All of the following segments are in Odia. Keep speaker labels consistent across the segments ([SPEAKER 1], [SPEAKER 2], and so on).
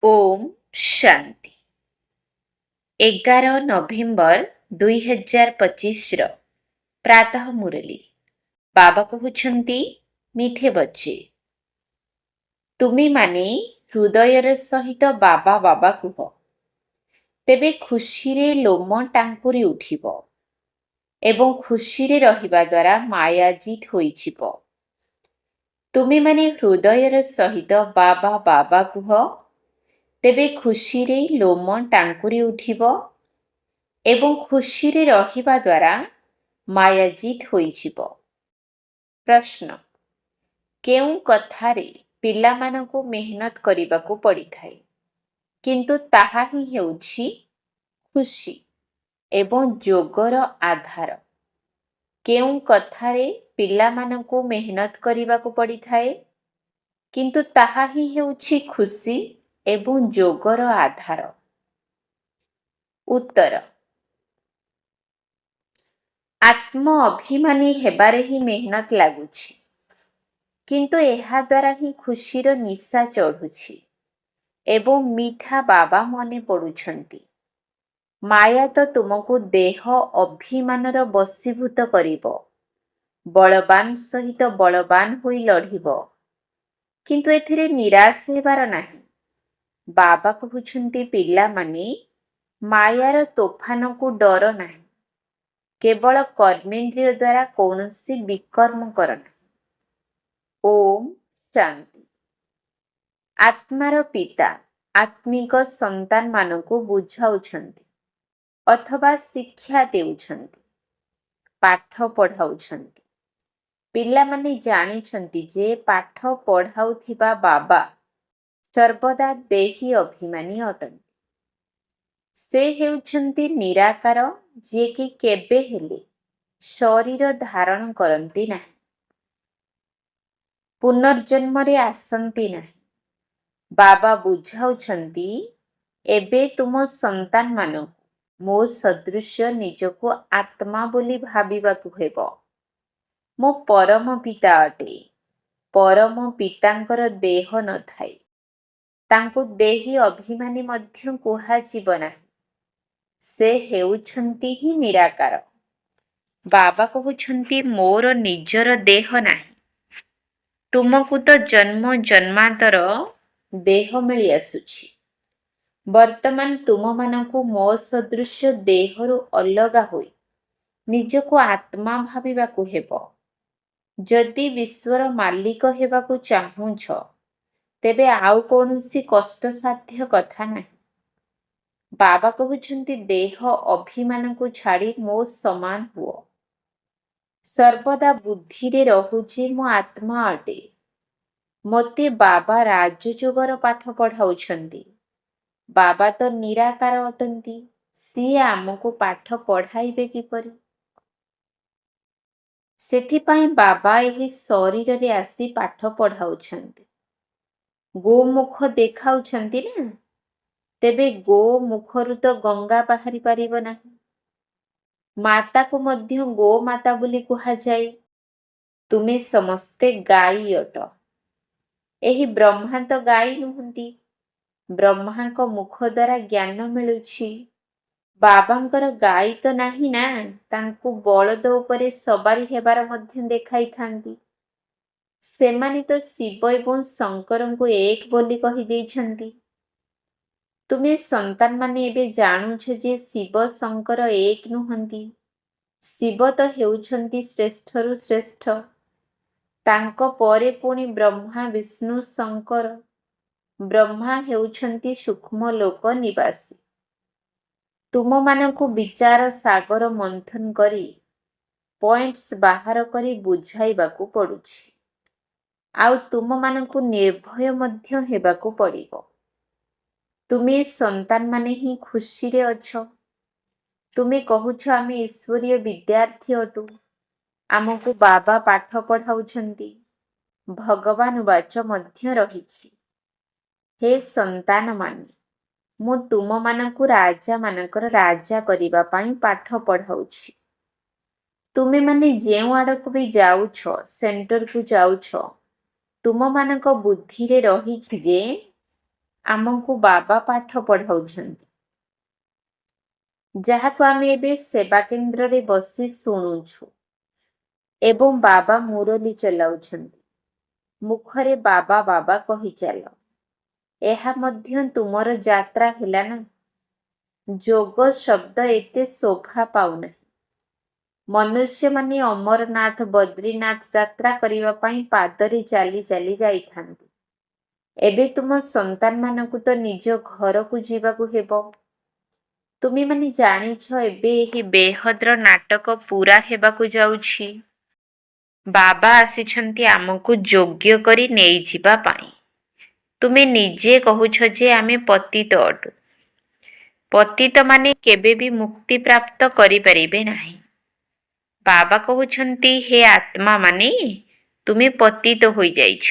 [SPEAKER 1] ओम शांति 11 नवेम्बर 2025 प्रातः मुरली बाबा कहउछंती मिठे बच्चे तुमी माने हृदयर सहित बाबा बाबा कुह तेबे खुशी रे लोम टांकुरी उठिब एवं खुशी रे रहिबा द्वारा माया जीत होइछिब। तुमी माने हृदयर सहित बाबा बाबा कुह तेबे खुशी रे लोम टांकुरी उठिब एवं खुशी रे रहिबा द्वारा माया जीत होइछिब। प्रश्न केउ कथारे पिलामानंकु मेहनत करिबाकु पड़िथाए किंतु ताहा ही हेउछि खुशी एवं जोगर आधार। केउ कथारे पिलामानंकु मेहनत करिबाकु पड़िथाए किंतु ताहा ही हेउछि खुशी एवं जोगर आधार। उत्तर आत्म अभिमानी हेबारे ही मेहनत लागुछि किंतु एहा द्वारा ही खुशीर निशा चढ़ुछि एवं मीठा बाबा मने पड़ुछंती। माया तो तुमको देह अभिमानर बसीभूत करिब, बलवान सहित बलवान होई लढ़िब किंतु एथिरे निराश हेबार नाही। बाबा कहउछंती पिला माने मायार तोफान को डर नाही, केवल कर्मेंद्रिय द्वारा कौनसी विकर्म करना। ओम शांति। आत्मार पिता आत्मिक संतान मानकु बुझाउछंती अथवा शिक्षा देउछंती, पाठ पढ़ाउछंती। पिला माने जानिछंती जे पाठ पढ़ाउथिबा बाबा सर्वदा देही अभिमानी अटंती। से हेउछंती निराकार जे कि केबे हेले शरीर धारण करंती नाही, पुनर्जन्म रे आसंती नाही। बाबा बुझाउछंती एबे तुम संतान मानकु मो सदृश्य निजको आत्मा बोली भाबिबाकु हेबो। मो परम पिता अटे, परम पितांकर देह न थाई, तांको देही अभिमानी मध्य कुहाजिब नाही। से हेउछंती ही निराकार। बाबा कहउछंती मोर निजर देह नाही, तुमको तो जन्म जन्मांतर देह मिली आसुछि। वर्तमान तुम मानकु मो सदृश्य देहरु अलगा होई निजको आत्मा भाबिबाकु हेबो। जदि विश्वर मालिक हेबाकु चाहुछ तेबे आउ कौनसी कष्ट साध्य कथा नाही। बाबा कहउछंती देह अभिमान को छाड़ी मो समान हुओ। सर्वदा बुद्धि रे रहुछि मो आत्मा अटे। मते बाबा राजयोगर पाठ पढ़ाउछंती। बाबा तो निराकार अटंती, सिए आमको पाठ पढ़ाइबे किपरि? सेथिपाई बाबा एही शरीर रे आसी पाठ पढ़ाउछंती। गोमुख देखाउछंती ना, तेबे गो मुखरु तो गंगा बाहरी पारिब नाही। माता को मध्य गो माता बोली कुहा जाए। तुमे समस्ते गाई अट। एही ब्रह्मा तो गाई नुहंती, ब्रह्मा को मुख द्वारा ज्ञान मिलुछि। बाबांकर गाई तो नाही ना, तांकु बलद उपरे सवारी हेबार मध्य देखाई थांती। सेमानी तो शिव एवं शंकर को एक बोली कही देइछंती। तुमे संतान माने एबे जानुछ जे शिव शंकर एक नुहंती। शिव तो हेउछंती श्रेष्ठरु श्रेष्ठ, तांको परे पुणी ब्रह्मा विष्णु शंकर। ब्रह्मा हेउछंती सूक्ष्म लोक निवासी। तुम मानकु विचार सागर मंथन करी पॉइंट्स बाहर करी बुझाइबाकु पड़ुछि। आउ तुम मानकु निर्भय मध्य हेबाकु पड़िबो। तुमे संतान माने ही खुशी रे अछ। तुमे कहूछ आमे ईश्वरीय विद्यार्थी अटु, आमको बाबा पाठ पढ़ाउछंती। भगवान वाच मध्य रहिछि, हे संतान माने मु तुम मानकु राजा मानकर राजा करिबा पाई पाठ पढ़ाउछि। तुमे माने जेउ आडकु भी जाउछ, सेंटर को जाउछ, तुम मानक बुद्धि रे रहिछि जे ଆମକୁ ବାବା ପାଠ ପଢ଼ାଉଛନ୍ତି, ଯାହାକୁ ଆମେ ଏବେ ସେବା କେନ୍ଦ୍ରରେ ବସି ଶୁଣୁଛୁ। ଏବଂ ବାବା ମୁରଲି ଚଲାଉଛନ୍ତି। ମୁଖରେ ବାବା ବାବା କହି ଚାଲ। ଏହା ମଧ୍ୟ ତୁମର ଯାତ୍ରା ହେଲା ନା। ଯୋଗ ଶବ୍ଦ ଏତେ ଶୋଭା ପାଉନାହିଁ। ମନୁଷ୍ୟମାନେ ଅମରନାଥ ବଦ୍ରୀନାଥ ଯାତ୍ରା କରିବା ପାଇଁ ପାଦରେ ଚାଲି ଚାଲି ଯାଇଥାନ୍ତି। ଏବେ ତୁମ ସନ୍ତାନମାନଙ୍କୁ ତ ନିଜ ଘରକୁ ଯିବାକୁ ହେବ। ତୁମେମାନେ ଜାଣିଛ ଏବେ ଏହି ବେହଦର ନାଟକ ପୂରା ହେବାକୁ ଯାଉଛି। ବାବା ଆସିଛନ୍ତି ଆମକୁ ଯୋଗ୍ୟ କରି ନେଇଯିବା ପାଇଁ। ତୁମେ ନିଜେ କହୁଛ ଯେ ଆମେ ପତିତ ଅଟୁ। ପତିତମାନେ କେବେ ବି ମୁକ୍ତି ପ୍ରାପ୍ତ କରିପାରିବେ ନାହିଁ। ବାବା କହୁଛନ୍ତି, ହେ ଆତ୍ମାମାନେ, ତୁମେ ପତିତ ହୋଇଯାଇଛ।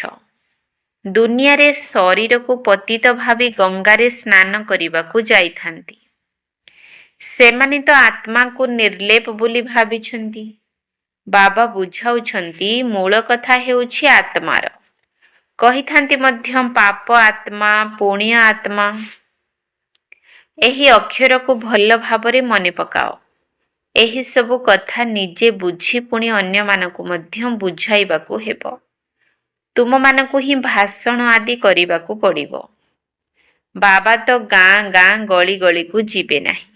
[SPEAKER 1] ଦୁନିଆରେ ଶରୀରକୁ ପତିତ ଭାବି ଗଙ୍ଗାରେ ସ୍ନାନ କରିବାକୁ ଯାଇଥାନ୍ତି। ସେମାନେ ତ ଆତ୍ମାକୁ ନିର୍ଲେପ ବୋଲି ଭାବିଛନ୍ତି। ବାବା ବୁଝାଉଛନ୍ତି ମୂଳ କଥା ହେଉଛି ଆତ୍ମାର। କହିଥାନ୍ତି ମଧ୍ୟ ପାପ ଆତ୍ମା, ପୁଣ୍ୟ ଆତ୍ମା। ଏହି ଅକ୍ଷରକୁ ଭଲ ଭାବରେ ମନେ ପକାଅ। ଏହି ସବୁ କଥା ନିଜେ ବୁଝି ପୁଣି ଅନ୍ୟମାନଙ୍କୁ ମଧ୍ୟ ବୁଝାଇବାକୁ ହେବ। ତୁମମାନଙ୍କୁ ହିଁ ଭାଷଣ ଆଦି କରିବାକୁ ପଡ଼ିବ। ବାବା ତ ଗାଁ ଗାଁ ଗଳି ଗଳିକୁ ଯିବେ ନାହିଁ।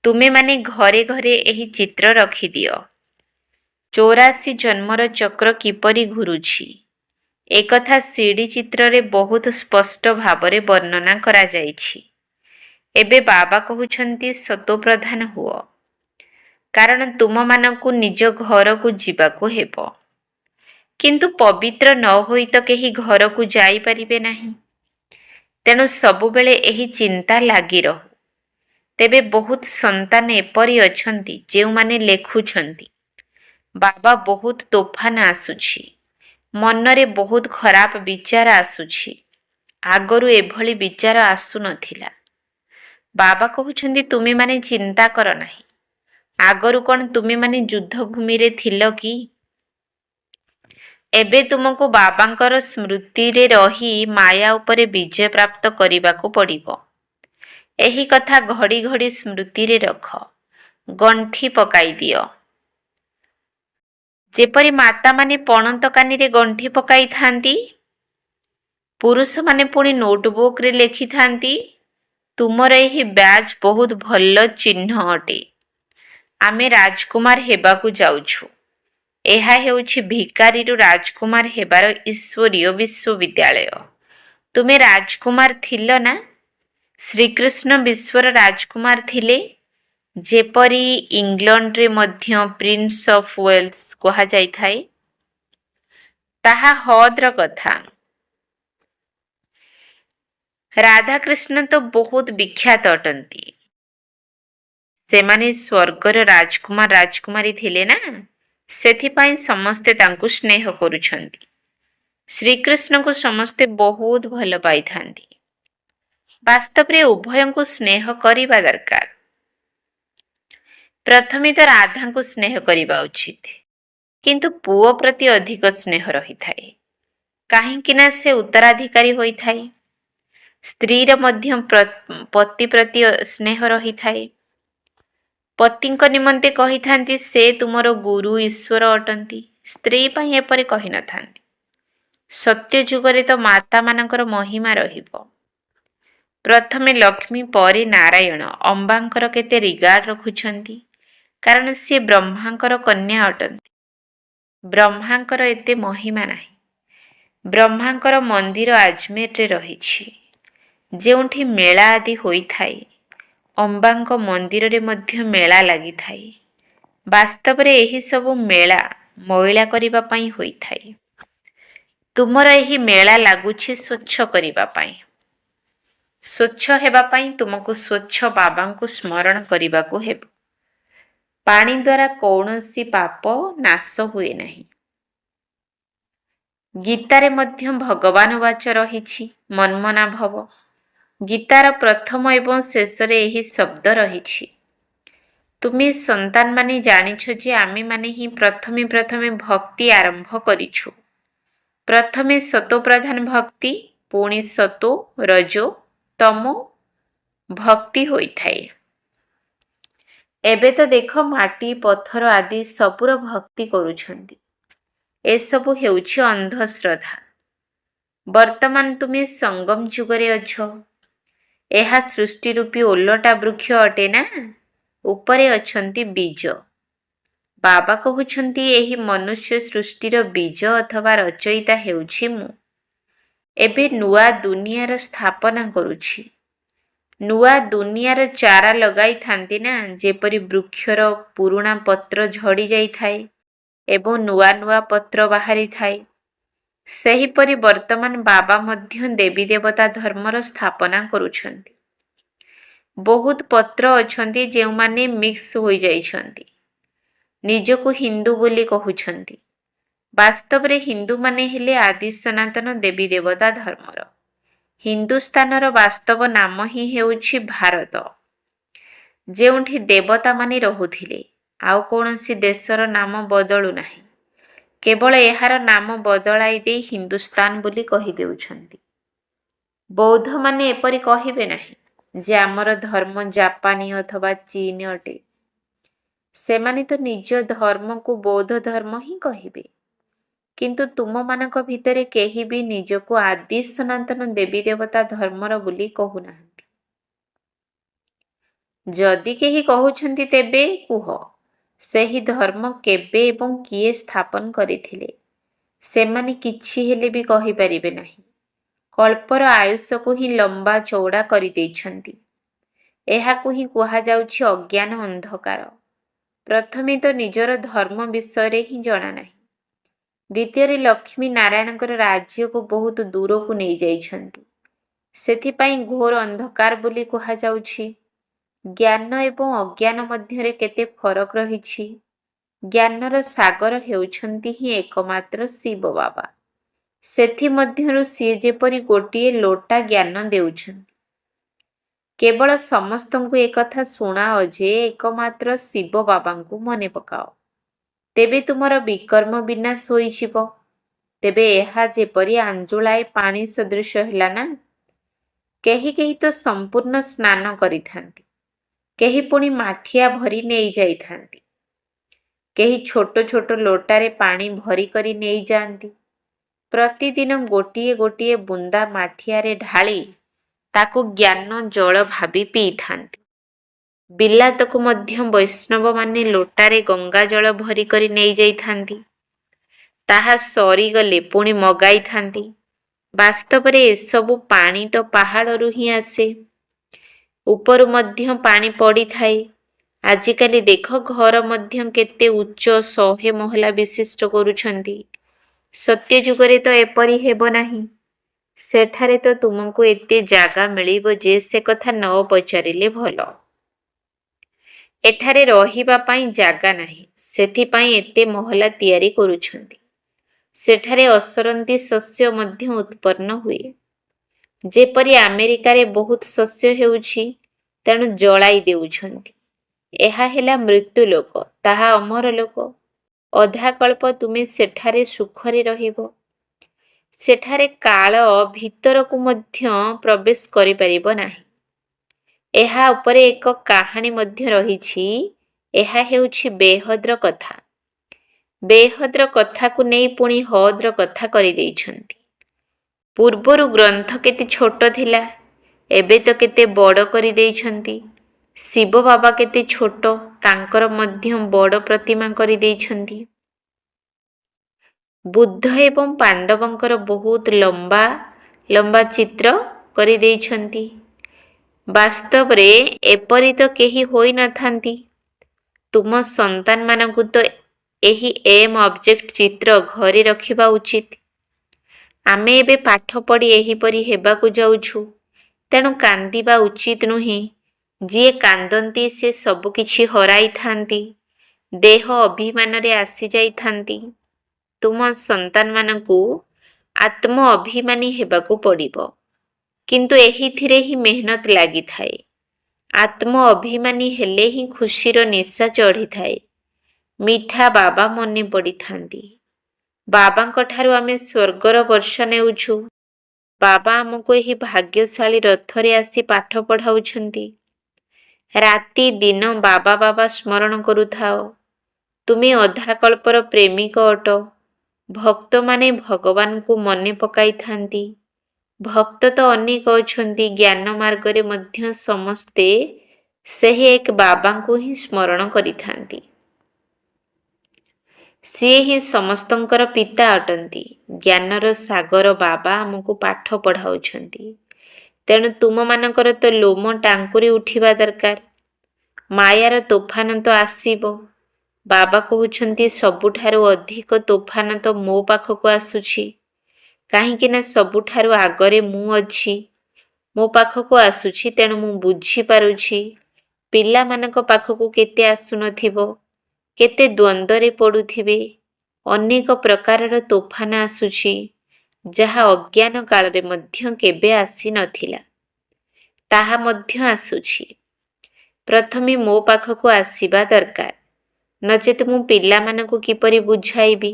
[SPEAKER 1] ତୁମେମାନେ ଘରେ ଘରେ ଏହି ଚିତ୍ର ରଖିଦିଅ। 84 ଜନ୍ମର ଚକ୍ର କିପରି ଘୁରୁଛି, ଏକଥା ସିଡ଼ି ଚିତ୍ରରେ ବହୁତ ସ୍ପଷ୍ଟ ଭାବରେ ବର୍ଣ୍ଣନା କରାଯାଇଛି। ଏବେ ବାବା କହୁଛନ୍ତି ସତୋପ୍ରଧାନ ହୁଅ, କାରଣ ତୁମମାନଙ୍କୁ ନିଜ ଘରକୁ ଯିବାକୁ ହେବ। କିନ୍ତୁ ପବିତ୍ର ନ ହୋଇ ତ କେହି ଘରକୁ ଯାଇପାରିବେ ନାହିଁ। ତେଣୁ ସବୁବେଳେ ଏହି ଚିନ୍ତା ଲାଗି ରହୁ। ତେବେ ବହୁତ ସନ୍ତାନ ଏପରି ଅଛନ୍ତି ଯେଉଁମାନେ ଲେଖୁଛନ୍ତି, ବାବା ବହୁତ ତୋଫାନ ଆସୁଛି, ମନରେ ବହୁତ ଖରାପ ବିଚାର ଆସୁଛି। ଆଗରୁ ଏଭଳି ବିଚାର ଆସୁନଥିଲା। ବାବା କହୁଛନ୍ତି ତୁମେମାନେ ଚିନ୍ତା କର ନାହିଁ। ଆଗରୁ କ'ଣ ତୁମେମାନେ ଯୁଦ୍ଧଭୂମିରେ ଥିଲ କି? ଏବେ ତୁମକୁ ବାବାଙ୍କର ସ୍ମୃତିରେ ରହି ମାୟା ଉପରେ ବିଜୟ ପ୍ରାପ୍ତ କରିବାକୁ ପଡ଼ିବ। ଏହି କଥା ଘଡ଼ି ଘଡ଼ି ସ୍ମୃତିରେ ରଖ, ଗଣ୍ଠି ପକାଇ ଦିଅ। ଯେପରି ମାତାମାନେ ପଣତ କାନିରେ ଗଣ୍ଠି ପକାଇଥାନ୍ତି, ପୁରୁଷମାନେ ପୁଣି ନୋଟବୁକ୍ରେ ଲେଖିଥାନ୍ତି। ତୁମର ଏହି ବ୍ୟାଜ୍ ବହୁତ ଭଲ ଚିହ୍ନ ଅଟେ। ଆମେ ରାଜକୁମାର ହେବାକୁ ଯାଉଛୁ। ଏହା ହେଉଛି ଭିକାରୀରୁ ରାଜକୁମାର ହେବାର ଈଶ୍ୱରୀୟ ବିଶ୍ୱବିଦ୍ୟାଳୟ। ତୁମେ ରାଜକୁମାର ଥିଲ ନା? ଶ୍ରୀକୃଷ୍ଣ ବିଶ୍ୱର ରାଜକୁମାର ଥିଲେ। ଯେପରି ଇଂଲଣ୍ଡରେ ମଧ୍ୟ ପ୍ରିନ୍ସ ଅଫ୍ ୱେଲ୍ସ କୁହାଯାଇଥାଏ। ତାହା ହଦ୍ର କଥା। ରାଧାକୃଷ୍ଣ ତ ବହୁତ ବିଖ୍ୟାତ ଅଟନ୍ତି। ସେମାନେ ସ୍ୱର୍ଗର ରାଜକୁମାର ରାଜକୁମାରୀ ଥିଲେ ନା, ସେଥିପାଇଁ ସମସ୍ତେ ତାଙ୍କୁ ସ୍ନେହ କରୁଛନ୍ତି। ଶ୍ରୀକୃଷ୍ଣଙ୍କୁ ସମସ୍ତେ ବହୁତ ଭଲ ପାଇଥାନ୍ତି। ବାସ୍ତବରେ ଉଭୟଙ୍କୁ ସ୍ନେହ କରିବା ଦରକାର। ପ୍ରଥମେ ତ ରାଧାଙ୍କୁ ସ୍ନେହ କରିବା ଉଚିତ, କିନ୍ତୁ ପୁଅ ପ୍ରତି ଅଧିକ ସ୍ନେହ ରହିଥାଏ, କାହିଁକି ନା ସେ ଉତ୍ତରାଧିକାରୀ ହୋଇଥାଏ। ସ୍ତ୍ରୀର ମଧ୍ୟ ପତି ପ୍ରତି ସ୍ନେହ ରହିଥାଏ। ପତିଙ୍କ ନିମନ୍ତେ କହିଥାନ୍ତି ସେ ତୁମର ଗୁରୁ ଈଶ୍ୱର ଅଟନ୍ତି। ସ୍ତ୍ରୀ ପାଇଁ ଏପରି କହିନଥାନ୍ତି। ସତ୍ୟ ଯୁଗରେ ତ ମାତାମାନଙ୍କର ମହିମା ରହିବ। ପ୍ରଥମେ ଲକ୍ଷ୍ମୀ, ପରେ ନାରାୟଣ ଅମ୍ବାଙ୍କର କେତେ ରିଗାର୍ଡ ରଖୁଛନ୍ତି, କାରଣ ସିଏ ବ୍ରହ୍ମାଙ୍କର କନ୍ୟା ଅଟନ୍ତି। ବ୍ରହ୍ମାଙ୍କର ଏତେ ମହିମା ନାହିଁ। ବ୍ରହ୍ମାଙ୍କର ମନ୍ଦିର ଆଜମେରରେ ରହିଛି, ଯେଉଁଠି ମେଳା ଆଦି ହୋଇଥାଏ। ଅମ୍ବାଙ୍କ ମନ୍ଦିରରେ ମଧ୍ୟ ମେଳା ଲାଗିଥାଏ। ବାସ୍ତବରେ ଏହି ସବୁ ମେଳା ମଇଳା କରିବା ପାଇଁ ହୋଇଥାଏ। ତୁମର ଏହି ମେଳା ଲାଗୁଛି ସ୍ୱଚ୍ଛ କରିବା ପାଇଁ। ସ୍ୱଚ୍ଛ ହେବା ପାଇଁ ତୁମକୁ ସ୍ୱଚ୍ଛ ବାବାଙ୍କୁ ସ୍ମରଣ କରିବାକୁ ହେବ। ପାଣି ଦ୍ୱାରା କୌଣସି ପାପ ନାଶ ହୁଏ ନାହିଁ। ଗୀତାରେ ମଧ୍ୟ ଭଗବାନ ବାଚ ରହିଛି, ମନ୍ମନା ଭବ। ଗୀତାର ପ୍ରଥମ ଏବଂ ଶେଷରେ ଏହି ଶବ୍ଦ ରହିଛି। ତୁମେ ସନ୍ତାନମାନେ ଜାଣିଛ ଯେ ଆମେମାନେ ହିଁ ପ୍ରଥମେ ଭକ୍ତି ଆରମ୍ଭ କରିଛୁ। ପ୍ରଥମେ ସତୋପ୍ରଧାନ ଭକ୍ତି, ପୁଣି ସତୋ ରଜୋ ତମୋ ଭକ୍ତି ହୋଇଥାଏ। ଏବେ ତ ଦେଖ ମାଟି ପଥର ଆଦି ସବୁର ଭକ୍ତି କରୁଛନ୍ତି। ଏସବୁ ହେଉଛି ଅନ୍ଧଶ୍ରଦ୍ଧା। ବର୍ତ୍ତମାନ ତୁମେ ସଙ୍ଗମ ଯୁଗରେ ଅଛ। ଏହା ସୃଷ୍ଟି ରୂପୀ ଓଲଟା ବୃକ୍ଷ ଅଟେ ନା? ଉପରେ ଅଛନ୍ତି ବୀଜ। ବାବା କହୁଛନ୍ତି ଏହି ମନୁଷ୍ୟ ସୃଷ୍ଟିର ବୀଜ ଅଥବା ରଚୟିତା ହେଉଛି ମୁଁ। ଏବେ ନୂଆ ଦୁନିଆର ସ୍ଥାପନା କରୁଛି। ନୂଆ ଦୁନିଆର ଚାରା ଲଗାଇଥାନ୍ତି ନା, ଯେପରି ବୃକ୍ଷର ପୁରୁଣା ପତ୍ର ଝଡ଼ି ଯାଇଥାଏ ଏବଂ ନୂଆ ନୂଆ ପତ୍ର ବାହାରିଥାଏ। ସେହିପରି ବର୍ତ୍ତମାନ ବାବା ମଧ୍ୟ ଦେବୀ ଦେବତା ଧର୍ମର ସ୍ଥାପନା କରୁଛନ୍ତି। ବହୁତ ପତ୍ର ଅଛନ୍ତି ଯେଉଁମାନେ ମିକ୍ସ ହୋଇଯାଇଛନ୍ତି। ନିଜକୁ ହିନ୍ଦୁ ବୋଲି କହୁଛନ୍ତି। ବାସ୍ତବରେ ହିନ୍ଦୁମାନେ ହେଲେ ଆଦି ସନାତନ ଦେବୀ ଦେବତା ଧର୍ମର। ହିନ୍ଦୁସ୍ତାନର ବାସ୍ତବ ନାମ ହିଁ ହେଉଛି ଭାରତ, ଯେଉଁଠି ଦେବତାମାନେ ରହୁଥିଲେ। ଆଉ କୌଣସି ଦେଶର ନାମ ବଦଳୁ ନାହିଁ। କେବଳ ଏହାର ନାମ ବଦଳାଇ ଦେଇ ହିନ୍ଦୁସ୍ତାନ ବୋଲି କହିଦେଉଛନ୍ତି। ବୌଦ୍ଧମାନେ ଏପରି କହିବେ ନାହିଁ ଯେ ଆମର ଧର୍ମ ଜାପାନୀ ଅଥବା ଚୀନ ଅଟେ। ସେମାନେ ତ ନିଜ ଧର୍ମକୁ ବୌଦ୍ଧ ଧର୍ମ ହିଁ କହିବେ। କିନ୍ତୁ ତୁମମାନଙ୍କ ଭିତରେ କେହି ବି ନିଜକୁ ଆଦି ସନାତନ ଦେବୀ ଦେବତା ଧର୍ମର ବୋଲି କହୁନାହାନ୍ତି। ଯଦି କେହି କହୁଛନ୍ତି ତେବେ କୁହ, ସେହି ଧର୍ମ କେବେ ଏବଂ କିଏ ସ୍ଥାପନ କରିଥିଲେ? ସେମାନେ କିଛି ହେଲେ ବି କହିପାରିବେ ନାହିଁ। କଳ୍ପର ଆୟୁଷକୁ ହିଁ ଲମ୍ବା ଚଉଡ଼ା କରିଦେଇଛନ୍ତି। ଏହାକୁ ହିଁ କୁହାଯାଉଛି ଅଜ୍ଞାନ ଅନ୍ଧକାର। ପ୍ରଥମେ ତ ନିଜର ଧର୍ମ ବିଷୟରେ ହିଁ ଜଣା ନାହିଁ। ଦ୍ୱିତୀୟରେ ଲକ୍ଷ୍ମୀ ନାରାୟଣଙ୍କର ରାଜ୍ୟକୁ ବହୁତ ଦୂରକୁ ନେଇଯାଇଛନ୍ତି। ସେଥିପାଇଁ ଘୋର ଅନ୍ଧକାର ବୋଲି କୁହାଯାଉଛି। ଜ୍ଞାନ ଏବଂ ଅଜ୍ଞାନ ମଧ୍ୟରେ କେତେ ଫରକ ରହିଛି। ଜ୍ଞାନର ସାଗର ହେଉଛନ୍ତି ହିଁ ଏକମାତ୍ର ଶିବ ବାବା। ସେଥିମଧ୍ୟରୁ ସିଏ ଯେପରି ଗୋଟିଏ ଲୋଟା ଜ୍ଞାନ ଦେଉଛନ୍ତି। କେବଳ ସମସ୍ତଙ୍କୁ ଏକଥା ଶୁଣାଅ ଯେ ଏକମାତ୍ର ଶିବ ବାବାଙ୍କୁ ମନେ ପକାଅ। ତେବେ ତୁମର ବିକର୍ମ ବିନାଶ ହୋଇଯିବ। ତେବେ ଏହା ଯେପରି ଆଞ୍ଜୁଳାଏ ପାଣି ସଦୃଶ ହେଲା ନା? କେହି କେହି ତ ସମ୍ପୂର୍ଣ୍ଣ ସ୍ନାନ କରିଥାନ୍ତି। କେହି ପୁଣି ମାଠିଆ ଭରି ନେଇଯାଇଥାନ୍ତି। କେହି ଛୋଟ ଛୋଟ ଲୋଟାରେ ପାଣି ଭରି କରି ନେଇଯାଆନ୍ତି। ପ୍ରତିଦିନ ଗୋଟିଏ ଗୋଟିଏ ବୁନ୍ଦା ମାଠିଆରେ ଢାଳି ତାକୁ ଜ୍ଞାନ ଜଳ ଭାବି ପିଇଥାନ୍ତି। ବିଲାତକୁ ମଧ୍ୟ ବୈଷ୍ଣବମାନେ ଲୋଟାରେ ଗଙ୍ଗା ଜଳ ଭରି କରି ନେଇଯାଇଥାନ୍ତି। ତାହା ସରିଗଲେ ପୁଣି ମଗାଇଥାନ୍ତି। ବାସ୍ତବରେ ଏସବୁ ପାଣି ତ ପାହାଡ଼ରୁ ହିଁ ଆସେ। ଉପରୁ ମଧ୍ୟ ପାଣି ପଡ଼ିଥାଏ। ଆଜିକାଲି ଦେଖ ଘର ମଧ୍ୟ କେତେ ଉଚ୍ଚ 100 ମହଲା ବିଶିଷ୍ଟ କରୁଛନ୍ତି। ସତ୍ୟ ଯୁଗରେ ତ ଏପରି ହେବ ନାହିଁ। ସେଠାରେ ତ ତୁମକୁ ଏତେ ଜାଗା ମିଳିବ ଯେ ସେ କଥା ନ ପଚାରିଲେ ଭଲ। ଏଠାରେ ରହିବା ପାଇଁ ଜାଗା ନାହିଁ, ସେଥିପାଇଁ ଏତେ ମହଲା ତିଆରି କରୁଛନ୍ତି। ସେଠାରେ ଅସରନ୍ତି ଶସ୍ୟ ମଧ୍ୟ ଉତ୍ପନ୍ନ ହୁଏ। ଯେପରି ଆମେରିକାରେ ବହୁତ ଶସ୍ୟ ହେଉଛି, ତେଣୁ ଜଳାଇ ଦେଉଛନ୍ତି। ଏହା ହେଲା ମୃତ୍ୟୁ ଲୋକ, ତାହା ଅମର ଲୋକ। ଅଧାକଳ୍ପ ତୁମେ ସେଠାରେ ସୁଖରେ ରହିବ। ସେଠାରେ କାଳ ଭିତରକୁ ମଧ୍ୟ ପ୍ରବେଶ କରିପାରିବ ନାହିଁ। ଏହା ଉପରେ ଏକ କାହାଣୀ ମଧ୍ୟ ରହିଛି। ଏହା ହେଉଛି ବେହଦ୍ର କଥା। ବେହଦ୍ର କଥାକୁ ନେଇ ପୁଣି ହଦ୍ର କଥା କରିଦେଇଛନ୍ତି। ପୂର୍ବରୁ ଗ୍ରନ୍ଥ କେତେ ଛୋଟ ଥିଲା, ଏବେ ତ କେତେ ବଡ଼ କରିଦେଇଛନ୍ତି। ଶିବ ବାବା କେତେ ଛୋଟ, ତାଙ୍କର ମଧ୍ୟ ବଡ଼ ପ୍ରତିମା କରିଦେଇଛନ୍ତି। ବୁଦ୍ଧ ଏବଂ ପାଣ୍ଡବଙ୍କର ବହୁତ ଲମ୍ବା ଲମ୍ବା ଚିତ୍ର କରିଦେଇଛନ୍ତି। ବାସ୍ତବରେ ଏପରି ତ କେହି ହୋଇନଥାନ୍ତି। ତୁମ ସନ୍ତାନମାନଙ୍କୁ ତ ଏହି ଅବଜେକ୍ଟ ଚିତ୍ର ଘରେ ରଖିବା ଉଚିତ। ଆମେ ଏବେ ପାଠ ପଢ଼ି ଏହିପରି ହେବାକୁ ଯାଉଛୁ, ତେଣୁ କାନ୍ଦିବା ଉଚିତ ନୁହେଁ। ଯିଏ କାନ୍ଦନ୍ତି ସେ ସବୁ କିଛି ହରାଇଥାନ୍ତି, ଦେହ ଅଭିମାନରେ ଆସିଯାଇଥାନ୍ତି। ତୁମ ସନ୍ତାନମାନଙ୍କୁ ଆତ୍ମ ଅଭିମାନୀ ହେବାକୁ ପଡ଼ିବ, କିନ୍ତୁ ଏହିଥିରେ ହିଁ ମେହନତ ଲାଗିଥାଏ। ଆତ୍ମ ଅଭିମାନୀ ହେଲେ ହିଁ ଖୁସିର ନିଶା ଚଢ଼ିଥାଏ। ମିଠା ବାବା ମନେ ପଡ଼ିଥାନ୍ତି। ବାବାଙ୍କ ଠାରୁ ଆମେ ସ୍ୱର୍ଗର ବର୍ଷା ନେଉଛୁ। ବାବା ଆମକୁ ଏହି ଭାଗ୍ୟଶାଳୀ ରଥରେ ଆସି ପାଠ ପଢ଼ାଉଛନ୍ତି। ରାତି ଦିନ ବାବା ବାବା ସ୍ମରଣ କରୁଥାଅ। ତୁମେ ଅଧା କଳ୍ପର ପ୍ରେମିକ ଅଟ। ଭକ୍ତମାନେ ଭଗବାନଙ୍କୁ ମନେ ପକାଇଥାନ୍ତି। ଭକ୍ତ ତ ଅନେକ ଅଛନ୍ତି, ଜ୍ଞାନ ମାର୍ଗରେ ମଧ୍ୟ ସମସ୍ତେ ସେହି ଏକ ବାବାଙ୍କୁ ହିଁ ସ୍ମରଣ କରିଥାନ୍ତି। ସିଏ ହିଁ ସମସ୍ତଙ୍କର ପିତା ଅଟନ୍ତି। ଜ୍ଞାନର ସାଗର ବାବା ଆମକୁ ପାଠ ପଢ଼ାଉଛନ୍ତି। ତେଣୁ ତୁମମାନଙ୍କର ତ ଲୋମ ଟାଙ୍କୁରି ଉଠିବା ଦରକାର। ମାୟାର ତୋଫାନ ତ ଆସିବ। ବାବା କହୁଛନ୍ତି ସବୁଠାରୁ ଅଧିକ ତୋଫାନ ତ ମୋ ପାଖକୁ ଆସୁଛି। କାହିଁକି ନା ସବୁଠାରୁ ଆଗରେ ମୁଁ ଅଛି। ମୋ ପାଖକୁ ଆସୁଛି, ତେଣୁ ମୁଁ ବୁଝିପାରୁଛି ପିଲାମାନଙ୍କ ପାଖକୁ କେତେ ଆସୁନଥିବ, କେତେ ଦ୍ୱନ୍ଦ୍ୱରେ ପଡ଼ୁଥିବେ। ଅନେକ ପ୍ରକାରର ତୋଫାନ ଆସୁଛି, ଯାହା ଅଜ୍ଞାନ କାଳରେ ମଧ୍ୟ କେବେ ଆସିନଥିଲା। ତାହା ମଧ୍ୟ ଆସୁଛି। ପ୍ରଥମେ ମୋ ପାଖକୁ ଆସିବା ଦରକାର, ନଚେତ ମୁଁ ପିଲାମାନଙ୍କୁ କିପରି ବୁଝାଇବି?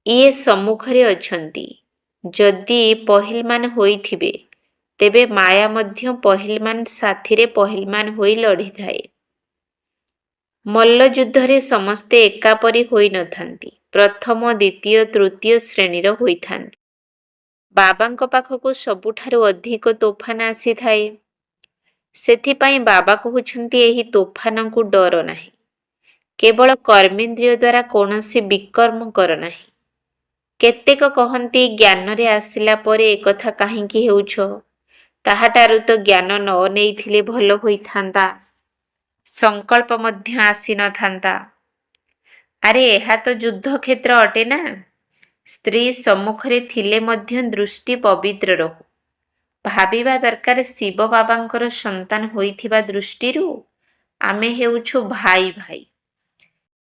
[SPEAKER 1] ଇଏ ସମ୍ମୁଖରେ ଅଛନ୍ତି। ଯଦି ପହିଲମାନ ହୋଇଥିବେ, ତେବେ ମାୟା ମଧ୍ୟ ପହିଲମାନ ସାଥିରେ ପହିଲମାନ ହୋଇ ଲଢ଼ିଥାଏ। ମଲ୍ଲଯୁଦ୍ଧରେ ସମସ୍ତେ ଏକାପରି ହୋଇନଥାନ୍ତି। ପ୍ରଥମ, ଦ୍ୱିତୀୟ, ତୃତୀୟ ଶ୍ରେଣୀର ହୋଇଥାନ୍ତି। ବାବାଙ୍କ ପାଖକୁ ସବୁଠାରୁ ଅଧିକ ତୋଫାନ ଆସିଥାଏ। ସେଥିପାଇଁ ବାବା କହୁଛନ୍ତି ଏହି ତୋଫାନକୁ ଡର ନାହିଁ। କେବଳ କର୍ମେନ୍ଦ୍ରିୟ ଦ୍ୱାରା କୌଣସି ବିକର୍ମ କର ନାହିଁ। କେତେକ କହନ୍ତି ଜ୍ଞାନରେ ଆସିଲା ପରେ ଏକଥା କାହିଁକି ହେଉଛ? ତାହାଠାରୁ ତ ଜ୍ଞାନ ନ ନେଇଥିଲେ ଭଲ ହୋଇଥାନ୍ତା। ସଂକଳ୍ପ ମଧ୍ୟ ଆସିନଥାନ୍ତା। ଆରେ ଏହା ତ ଯୁଦ୍ଧକ୍ଷେତ୍ର ଅଟେ ନା। ସ୍ତ୍ରୀ ସମ୍ମୁଖରେ ଥିଲେ ମଧ୍ୟ ଦୃଷ୍ଟି ପବିତ୍ର ରହୁ। ଭାବିବା ଦରକାର ଶିବ ବାବାଙ୍କର ସନ୍ତାନ ହୋଇଥିବା ଦୃଷ୍ଟିରୁ ଆମେ ହେଉଛୁ ଭାଇ ଭାଇ।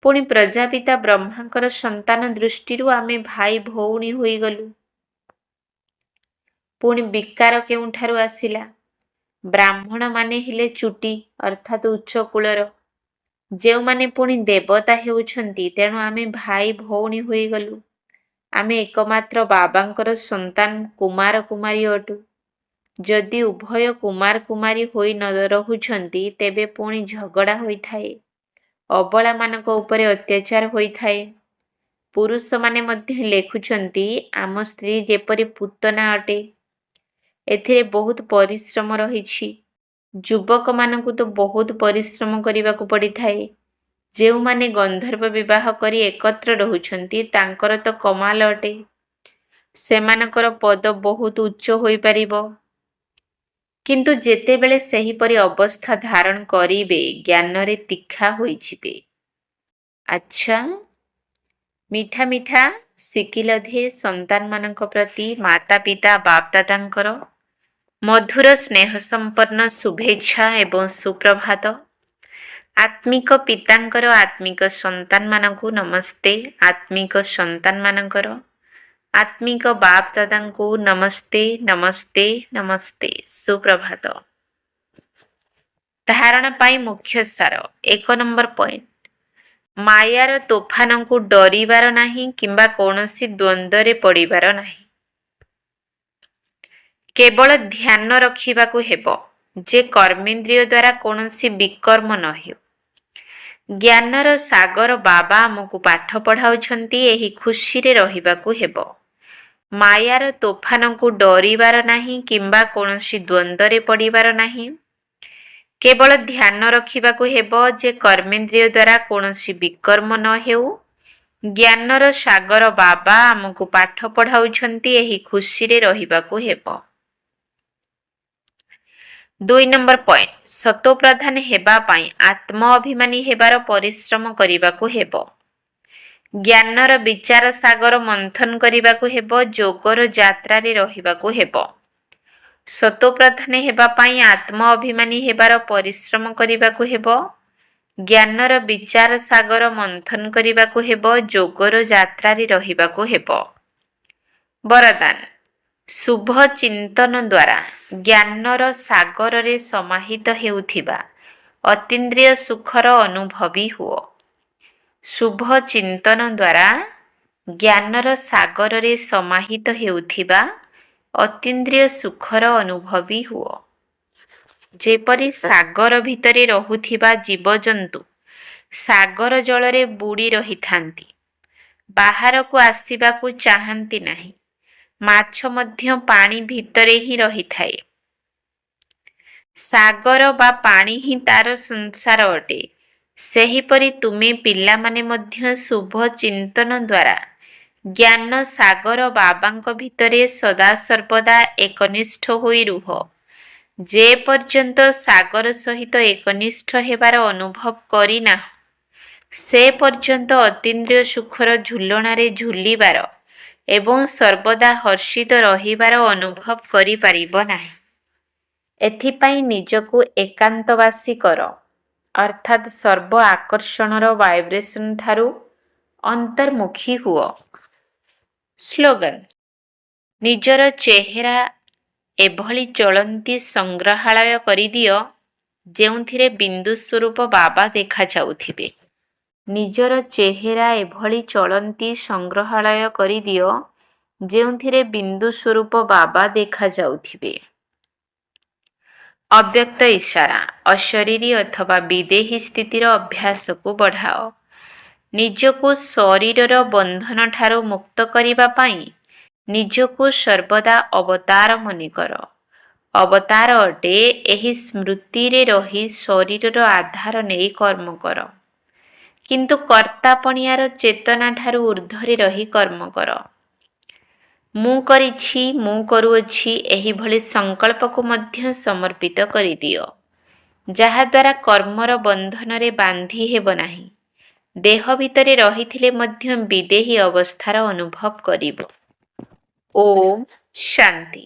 [SPEAKER 1] ପୁଣି ପ୍ରଜାପିତା ବ୍ରହ୍ମାଙ୍କର ସନ୍ତାନ ଦୃଷ୍ଟିରୁ ଆମେ ଭାଇ ଭଉଣୀ ହୋଇଗଲୁ। ପୁଣି ବିକାର କେଉଁଠାରୁ ଆସିଲା? ବ୍ରାହ୍ମଣମାନେ ହେଲେ ଚୁଟି ଅର୍ଥାତ୍ ଉଚ୍ଚ କୁଳର। ଯେଉଁମାନେ ପୁଣି ଦେବତା ହେଉଛନ୍ତି, ତେଣୁ ଆମେ ଭାଇ ଭଉଣୀ ହୋଇଗଲୁ। ଆମେ ଏକମାତ୍ର ବାବାଙ୍କର ସନ୍ତାନ କୁମାର କୁମାରୀ ଅଟୁ। ଯଦି ଉଭୟ କୁମାର କୁମାରୀ ହୋଇ ନ ରହୁଛନ୍ତି, ତେବେ ପୁଣି ଝଗଡ଼ା ହୋଇଥାଏ। ଅବଳାମାନଙ୍କ ଉପରେ ଅତ୍ୟାଚାର ହୋଇଥାଏ। ପୁରୁଷମାନେ ମଧ୍ୟ ଲେଖୁଛନ୍ତି ଆମ ସ୍ତ୍ରୀ ଯେପରି ପୁତନା ଅଟେ। ଏଥିରେ ବହୁତ ପରିଶ୍ରମ ରହିଛି। ଯୁବକମାନଙ୍କୁ ତ ବହୁତ ପରିଶ୍ରମ କରିବାକୁ ପଡ଼ିଥାଏ। ଯେଉଁମାନେ ଗନ୍ଧର୍ବ ବିବାହ କରି ଏକତ୍ର ରହୁଛନ୍ତି, ତାଙ୍କର ତ କମାଲ ଅଟେ। ସେମାନଙ୍କର ପଦ ବହୁତ ଉଚ୍ଚ ହୋଇପାରିବ। କିନ୍ତୁ ଯେତେବେଳେ ସେହିପରି ଅବସ୍ଥା ଧାରଣ କରିବେ, ଜ୍ଞାନରେ ତୀଖା ହୋଇଯିବେ। ଆଚ୍ଛା, ମିଠା ମିଠା ଶିକିଲ ଧେ ସନ୍ତାନମାନଙ୍କ ପ୍ରତି ମାତା ପିତା ବାପଦାଦାଙ୍କର ମଧୁର ସ୍ନେହ ସମ୍ପନ୍ନ ଶୁଭେଚ୍ଛା ଏବଂ ସୁପ୍ରଭାତ। ଆତ୍ମିକ ପିତାଙ୍କର ଆତ୍ମିକ ସନ୍ତାନମାନଙ୍କୁ ନମସ୍ତେ। ଆତ୍ମିକ ସନ୍ତାନମାନଙ୍କର ଆତ୍ମିକ ବାପଦାଦାଙ୍କୁ ନମସ୍ତେ ନମସ୍ତେ ନମସ୍ତେ। ସୁପ୍ରଭାତ। ଧାରଣା ପାଇଁ ମୁଖ୍ୟ ସାର। 1 ନମ୍ବର ପଏଣ୍ଟ। ମାୟାର ତୋଫାନକୁ ଡରିବାର ନାହିଁ କିମ୍ବା କୌଣସି ଦ୍ୱନ୍ଦ୍ୱରେ ପଡ଼ିବାର ନାହିଁ। କେବଳ ଧ୍ୟାନ ରଖିବାକୁ ହେବ ଯେ କର୍ମେନ୍ଦ୍ରିୟ ଦ୍ୱାରା କୌଣସି ବିକର୍ମ ନ ହେଉ। ଜ୍ଞାନର ସାଗର ବାବା ଆମକୁ ପାଠ ପଢ଼ାଉଛନ୍ତି, ଏହି ଖୁସିରେ ରହିବାକୁ ହେବ। ମାୟାର ତୋଫାନକୁ ଡରିବାର ନାହିଁ କିମ୍ବା କୌଣସି ଦ୍ୱନ୍ଦ୍ୱରେ ପଡ଼ିବାର ନାହିଁ। କେବଳ ଧ୍ୟାନ ରଖିବାକୁ ହେବ ଯେ କର୍ମେନ୍ଦ୍ରିୟ ଦ୍ୱାରା କୌଣସି ବିକର୍ମ ନ ହେଉ। ଜ୍ଞାନର ସାଗର ବାବା ଆମକୁ ପାଠ ପଢ଼ାଉଛନ୍ତି, ଏହି ଖୁସିରେ ରହିବାକୁ ହେବ। 2 ନମ୍ବର ପଏଣ୍ଟ। ସତୋପ୍ରଧାନ ହେବା ପାଇଁ ଆତ୍ମ ଅଭିମାନୀ ହେବାର ପରିଶ୍ରମ କରିବାକୁ ହେବ। ଜ୍ଞାନର ବିଚାର ସାଗର ମନ୍ଥନ କରିବାକୁ ହେବ। ଯୋଗର ଯାତ୍ରାରେ ରହିବାକୁ ହେବ। ସତୋପ୍ରଧାନ ହେବା ପାଇଁ ଆତ୍ମ ଅଭିମାନୀ ହେବାର ପରିଶ୍ରମ କରିବାକୁ ହେବ। ଜ୍ଞାନର ବିଚାର ସାଗର ମନ୍ଥନ କରିବାକୁ ହେବ। ଯୋଗର ଯାତ୍ରାରେ ରହିବାକୁ ହେବ। ବରଦାନ। ଶୁଭ ଚିନ୍ତନ ଦ୍ୱାରା ଜ୍ଞାନର ସାଗରରେ ସମାହିତ ହେଉଥିବା ଅତୀନ୍ଦ୍ରିୟ ସୁଖର ଅନୁଭବୀ ହୁଅ। ଶୁଭ ଚିନ୍ତନ ଦ୍ୱାରା ଜ୍ଞାନର ସାଗରରେ ସମାହିତ ହେଉଥିବା ଅତୀନ୍ଦ୍ରିୟ ସୁଖର ଅନୁଭବୀ ହୁଅ। ଯେପରି ସାଗର ଭିତରେ ରହୁଥିବା ଜୀବଜନ୍ତୁ ସାଗର ଜଳରେ ବୁଡ଼ି ରହିଥାନ୍ତି, ବାହାରକୁ ଆସିବାକୁ ଚାହାନ୍ତି ନାହିଁ। ମାଛ ମଧ୍ୟ ପାଣି ଭିତରେ ହିଁ ରହିଥାଏ। ସାଗର ବା ପାଣି ହିଁ ତାର ସଂସାର ଅଟେ। ସେହିପରି ତୁମେ ପିଲାମାନେ ମଧ୍ୟ ଶୁଭ ଚିନ୍ତନ ଦ୍ୱାରା ଜ୍ଞାନ ସାଗର ବାବାଙ୍କ ଭିତରେ ସଦାସର୍ବଦା ଏକନିଷ୍ଠ ହୋଇ ରୁହ। ଯେ ପର୍ଯ୍ୟନ୍ତ ସାଗର ସହିତ ଏକନିଷ୍ଠ ହେବାର ଅନୁଭବ କରିନାହ, ସେ ପର୍ଯ୍ୟନ୍ତ ଅତୀନ୍ଦ୍ରିୟ ସୁଖର ଝୁଲଣାରେ ଝୁଲିବାର ଏବଂ ସର୍ବଦା ହର୍ଷିତ ରହିବାର ଅନୁଭବ କରିପାରିବ ନାହିଁ। ଏଥିପାଇଁ ନିଜକୁ ଏକାନ୍ତବାସୀ କର, ଅର୍ଥାତ୍ ସର୍ବ ଆକର୍ଷଣର ଭାଇବ୍ରେସନ୍ ଠାରୁ ଅନ୍ତର୍ମୁଖୀ ହୁଅ। ସ୍ଲୋଗାନ: ନିଜର ଚେହେରା ଏଭଳି ଚଳନ୍ତି ସଂଗ୍ରହାଳୟ କରିଦିଅ, ଯେଉଁଥିରେ ବିନ୍ଦୁ ସ୍ୱରୂପ ବାବା ଦେଖାଯାଉଥିବେ। ନିଜର ଚେହେରା ଏଭଳି ଚଳନ୍ତି ସଂଗ୍ରହାଳୟ କରିଦିଅ, ଯେଉଁଥିରେ ବିନ୍ଦୁ ସ୍ୱରୂପ ବାବା ଦେଖାଯାଉଥିବେ। ଅବ୍ୟକ୍ତ ଇଶାରା: ଅଶରୀରୀ ଅଥବା ବିଦେହୀ ସ୍ଥିତିର ଅଭ୍ୟାସକୁ ବଢ଼ାଅ। ନିଜକୁ ଶରୀରର ବନ୍ଧନଠାରୁ ମୁକ୍ତ କରିବା ପାଇଁ ନିଜକୁ ସର୍ବଦା ଅବତାର ମନେକର। ଅବତାର ଅଟେ ଏହି ସ୍ମୃତିରେ ରହି ଶରୀରର ଆଧାର ନେଇ କର୍ମ କର, କିନ୍ତୁ କର୍ତ୍ତାପଣିଆର ଚେତନାଠାରୁ ଉର୍ଦ୍ଧ୍ୱରେ ରହି କର୍ମ କର। ମୁଁ କରିଛି, ମୁଁ କରୁଅଛି ଏହିଭଳି ସଂକଳ୍ପକୁ ମଧ୍ୟ ସମର୍ପିତ କରିଦିଅ, ଯାହାଦ୍ୱାରା କର୍ମର ବନ୍ଧନରେ ବାନ୍ଧି ହେବ ନାହିଁ। ଦେହ ଭିତରେ ରହିଥିଲେ ମଧ୍ୟ ବିଦେହୀ ଅବସ୍ଥାର ଅନୁଭବ କରିବ। ଓମ୍ ଶାନ୍ତି।